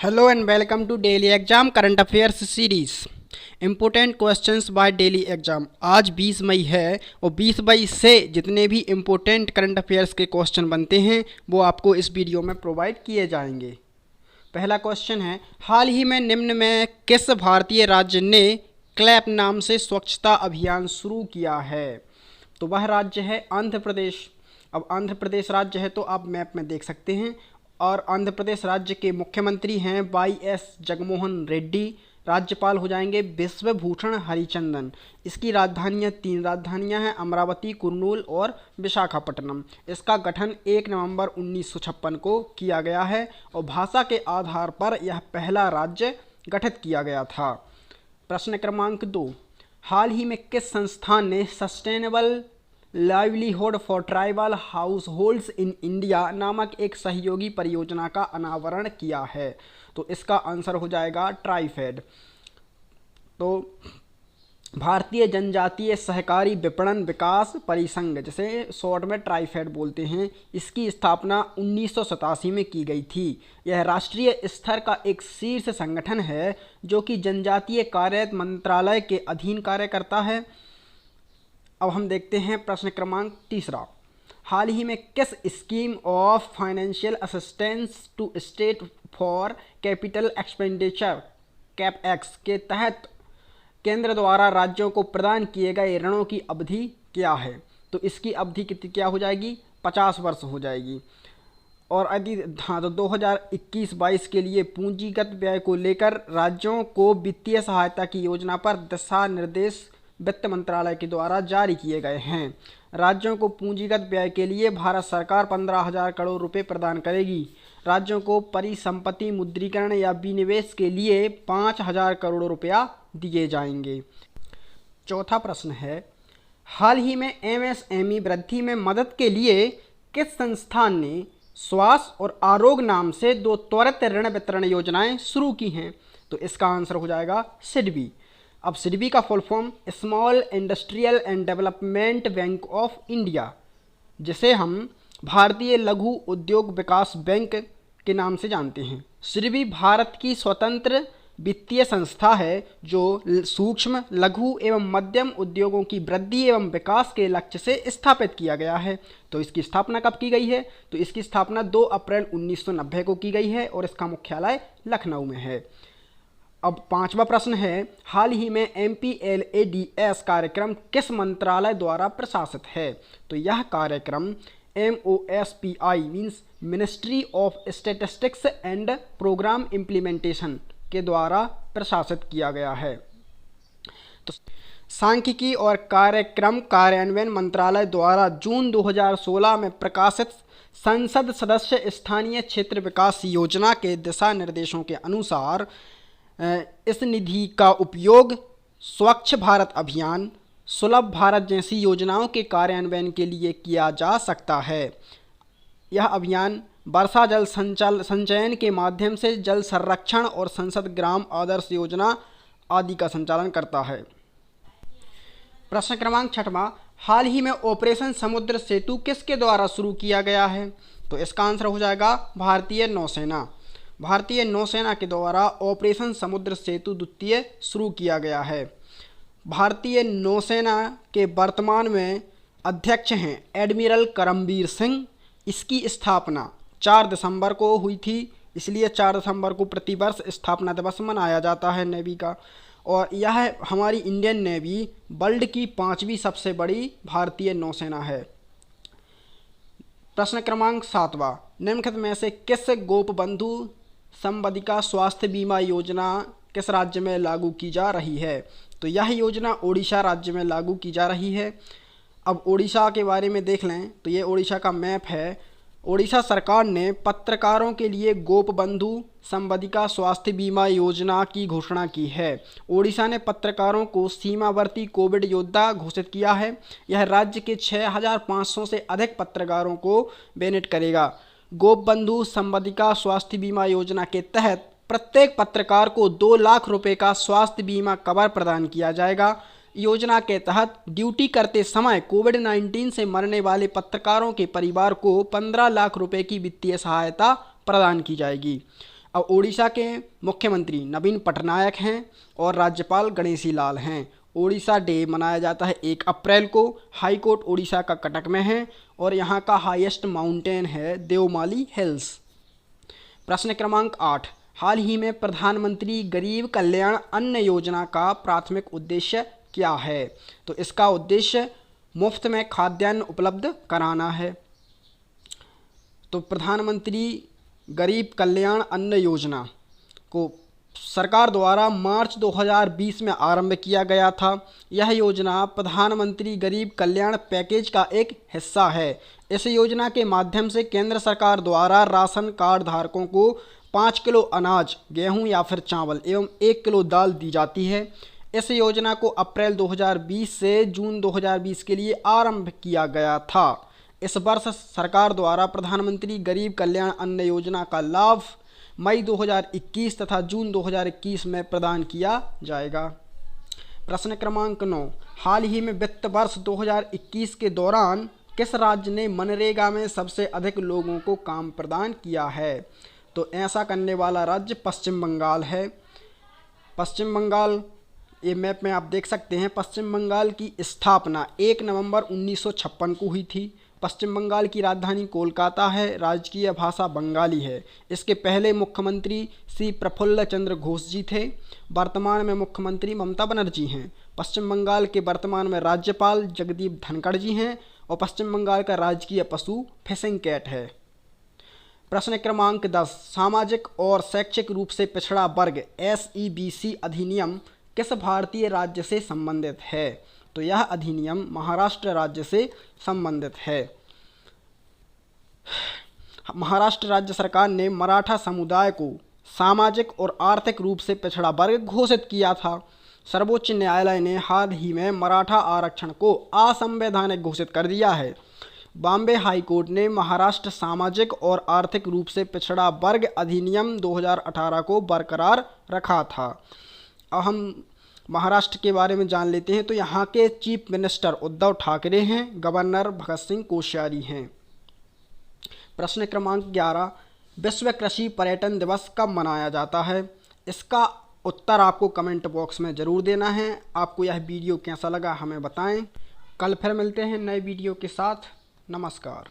Hello and welcome to Daily Exam Current Affairs Series. Important questions by daily exam. आज 20 मई है और 20 मई से जितने भी इम्पोर्टेंट करंट अफेयर्स के क्वेश्चन बनते हैं वो आपको इस वीडियो में प्रोवाइड किए जाएंगे। पहला क्वेश्चन है, हाल ही में निम्न में किस भारतीय राज्य ने क्लैप नाम से स्वच्छता अभियान शुरू किया है? तो वह राज्य है आंध्र प्रदेश। अब आंध्र प्रदेश राज्य है तो आप मैप में देख सकते हैं और आंध्र प्रदेश राज्य के मुख्यमंत्री हैं YS जगनमोहन रेड्डी। राज्यपाल हो जाएंगे बिश्वभूषण हरिचंदन। इसकी राजधानियाँ 3 राजधानियाँ हैं, अमरावती, कुर्नूल और विशाखापट्टनम। इसका गठन 1 नवंबर 1956 को किया गया है और भाषा के आधार पर यह पहला राज्य गठित किया गया था। प्रश्न क्रमांक 2, हाल ही में किस संस्थान ने sustainable livelihood for tribal house holds in India नामक एक सहयोगी परियोजना का अनावरण किया है? तो इसका आंसर हो जाएगा ट्राइफेड। तो भारतीय जनजातीय सहकारी विपणन विकास परिसंघ, जिसे शॉर्ट में ट्राइफेड बोलते हैं, इसकी स्थापना 1987 में की गई थी। यह राष्ट्रीय स्तर का एक शीर्ष संगठन है जो कि जनजातीय कार्य मंत्रालय के अधीन कार्य करता है। अब हम देखते हैं प्रश्न क्रमांक 3, हाल ही में किस scheme of financial assistance to state for capital expenditure capex के तहत केंद्र द्वारा राज्यों को प्रदान किए गए ऋणों की अवधि क्या है? तो इसकी अवधि कितनी क्या हो जाएगी? 50 वर्ष हो जाएगी। और यदि तो 2021-22 के लिए पूंजीगत व्यय को लेकर राज्यों को वित्तीय सहायता की योजना पर दिशा निर्देश वित्त मंत्रालय के द्वारा जारी किए गए हैं। राज्यों को पूंजीगत व्यय के लिए भारत सरकार 15,000 करोड़ रुपए प्रदान करेगी। राज्यों को परिसंपत्ति मुद्रीकरण या विनिवेश के लिए 5,000 करोड़ रुपया दिए जाएंगे। चौथा प्रश्न है, हाल ही में MSME वृद्धि में मदद के लिए किस संस्थान ने स्वास्थ्य और आरोग्य नाम से 2 त्वरित ऋण वितरण योजनाएं शुरू की हैं? तो इसका आंसर हो जाएगा सिडबी। अब सिडबी का full form small industrial and development bank of India, जिसे हम भारतीय लघु उद्योग विकास बैंक के नाम से जानते हैं। सिडबी भारत की स्वतंत्र वित्तीय संस्था है जो सूक्ष्म, लघु एवं मध्यम उद्योगों की वृद्धि एवं विकास के लक्ष्य से स्थापित किया गया है। तो इसकी स्थापना कब की गई है? तो इसकी स्थापना 2 अप्रैल 1990 को की गई है और इसका मुख्यालय लखनऊ में है। अब 5वां प्रश्न है, हाल ही में MPLADS कार्यक्रम किस मंत्रालय द्वारा प्रशासित है? तो यह कार्यक्रम MOSPI means ministry of statistics and programme implementation के द्वारा प्रशासित किया गया है। तो सांख्यिकी और कार्यक्रम कार्यान्वयन मंत्रालय द्वारा जून 2016 में प्रकाशित संसद सदस्य स्थानीय क्षेत्र विकास योजना के दिशा निर्देशों के अनुसार इस निधि का उपयोग स्वच्छ भारत अभियान, सुलभ भारत जैसी योजनाओं के कार्यान्वयन के लिए किया जा सकता है। यह अभियान वर्षा जल संचयन के माध्यम से जल संरक्षण और संसद ग्राम आदर्श योजना आदि का संचालन करता है। प्रश्न क्रमांक 6, हाल ही में ऑपरेशन समुद्र सेतु किसके द्वारा शुरू किया गया है? तो इसका आंसर हो जाएगा भारतीय नौसेना। भारतीय नौसेना के द्वारा ऑपरेशन समुद्र सेतु द्वितीय शुरू किया गया है। भारतीय नौसेना के वर्तमान में अध्यक्ष हैं एडमिरल करमबीर सिंह। इसकी स्थापना 4 दिसंबर को हुई थी, इसलिए 4 दिसंबर को प्रतिवर्ष स्थापना दिवस मनाया जाता है नेवी का। और यह हमारी इंडियन नेवी वर्ल्ड की 5वीं सबसे बड़ी भारतीय नौसेना है। प्रश्न क्रमांक 7, निम्नलिखित में से किस गोपबंधु संबंधिका स्वास्थ्य बीमा योजना किस राज्य में लागू की जा रही है? तो यह योजना ओडिशा राज्य में लागू की जा रही है। अब ओडिशा के बारे में देख लें तो ये ओडिशा का मैप है। ओडिशा सरकार ने पत्रकारों के लिए गोपबंधु संबंधिका स्वास्थ्य बीमा योजना की घोषणा की है। ओडिशा ने पत्रकारों को सीमावर्ती कोविड योद्धा घोषित किया है। यह राज्य के 6,500 से अधिक पत्रकारों को बेनिफिट करेगा। गोपबंधु संबंधिका स्वास्थ्य बीमा योजना के तहत प्रत्येक पत्रकार को 2 लाख रुपए का स्वास्थ्य बीमा कवर प्रदान किया जाएगा। योजना के तहत ड्यूटी करते समय कोविड-19 से मरने वाले पत्रकारों के परिवार को 15 लाख रुपए की वित्तीय सहायता प्रदान की जाएगी। अब उड़ीसा के मुख्यमंत्री नवीन पटनायक हैं और राज्यपाल गणेशी लाल हैं। उड़ीसा डे मनाया जाता है 1 अप्रैल को। हाई कोर्ट उड़ीसा का कटक में है और यहाँ का हाईएस्ट माउंटेन है देवमाली हिल्स। प्रश्न क्रमांक 8, हाल ही में प्रधानमंत्री गरीब कल्याण अन्न योजना का प्राथमिक उद्देश्य क्या है? तो इसका उद्देश्य मुफ्त में खाद्यान्न उपलब्ध कराना है। तो प्रधानमंत्री गरीब कल्याण अन्न योजना को सरकार द्वारा मार्च 2020 में आरंभ किया गया था। यह योजना प्रधानमंत्री गरीब कल्याण पैकेज का एक हिस्सा है। इस योजना के माध्यम से केंद्र सरकार द्वारा राशन कार्ड धारकों को 5 किलो अनाज, गेहूं या फिर चावल एवं 1 किलो दाल दी जाती है। इस योजना को अप्रैल 2020 से जून 2020 के लिए आरंभ किया गया था। इस वर्ष सरकार द्वारा प्रधानमंत्री गरीब कल्याण अन्न योजना का लाभ मई 2021 तथा जून 2021 में प्रदान किया जाएगा। प्रश्न क्रमांक 9, हाल ही में वित्त वर्ष 2021 के दौरान किस राज्य ने मनरेगा में सबसे अधिक लोगों को काम प्रदान किया है? तो ऐसा करने वाला राज्य पश्चिम बंगाल है। पश्चिम बंगाल, ये मैप में आप देख सकते हैं, पश्चिम बंगाल की स्थापना 1 नवंबर 1956 को हुई थी। पश्चिम बंगाल की राजधानी कोलकाता है। राजकीय भाषा बंगाली है। इसके पहले मुख्यमंत्री श्री प्रफुल्ल चंद्र घोष जी थे। वर्तमान में मुख्यमंत्री ममता बनर्जी हैं। पश्चिम बंगाल के वर्तमान में राज्यपाल जगदीप धनखड़ जी हैं और पश्चिम बंगाल का राजकीय पशु फिशिंग कैट है। प्रश्न क्रमांक 10, सामाजिक और शैक्षिक रूप से पिछड़ा वर्ग SEBC अधिनियम किस भारतीय राज्य से संबंधित है? तो यह अधिनियम महाराष्ट्र राज्य से संबंधित है। महाराष्ट्र राज्य सरकार ने मराठा समुदाय को सामाजिक और आर्थिक रूप से पिछड़ा वर्ग घोषित किया था। सर्वोच्च न्यायालय ने हाल ही में मराठा आरक्षण को असंवैधानिक घोषित कर दिया है। बॉम्बे हाई कोर्ट ने महाराष्ट्र सामाजिक और आर्थिक रूप से पिछड़ा वर्ग अधिनियम 2018 को बरकरार रखा था। अब हम महाराष्ट्र के बारे में जान लेते हैं। तो यहाँ के चीफ मिनिस्टर उद्धव ठाकरे हैं, गवर्नर भगत सिंह कोश्यारी हैं। प्रश्न क्रमांक 11, विश्व कृषि पर्यटन दिवस कब मनाया जाता है? इसका उत्तर आपको कमेंट बॉक्स में ज़रूर देना है। आपको यह वीडियो कैसा लगा हमें बताएं। कल फिर मिलते हैं नए वीडियो के साथ। नमस्कार।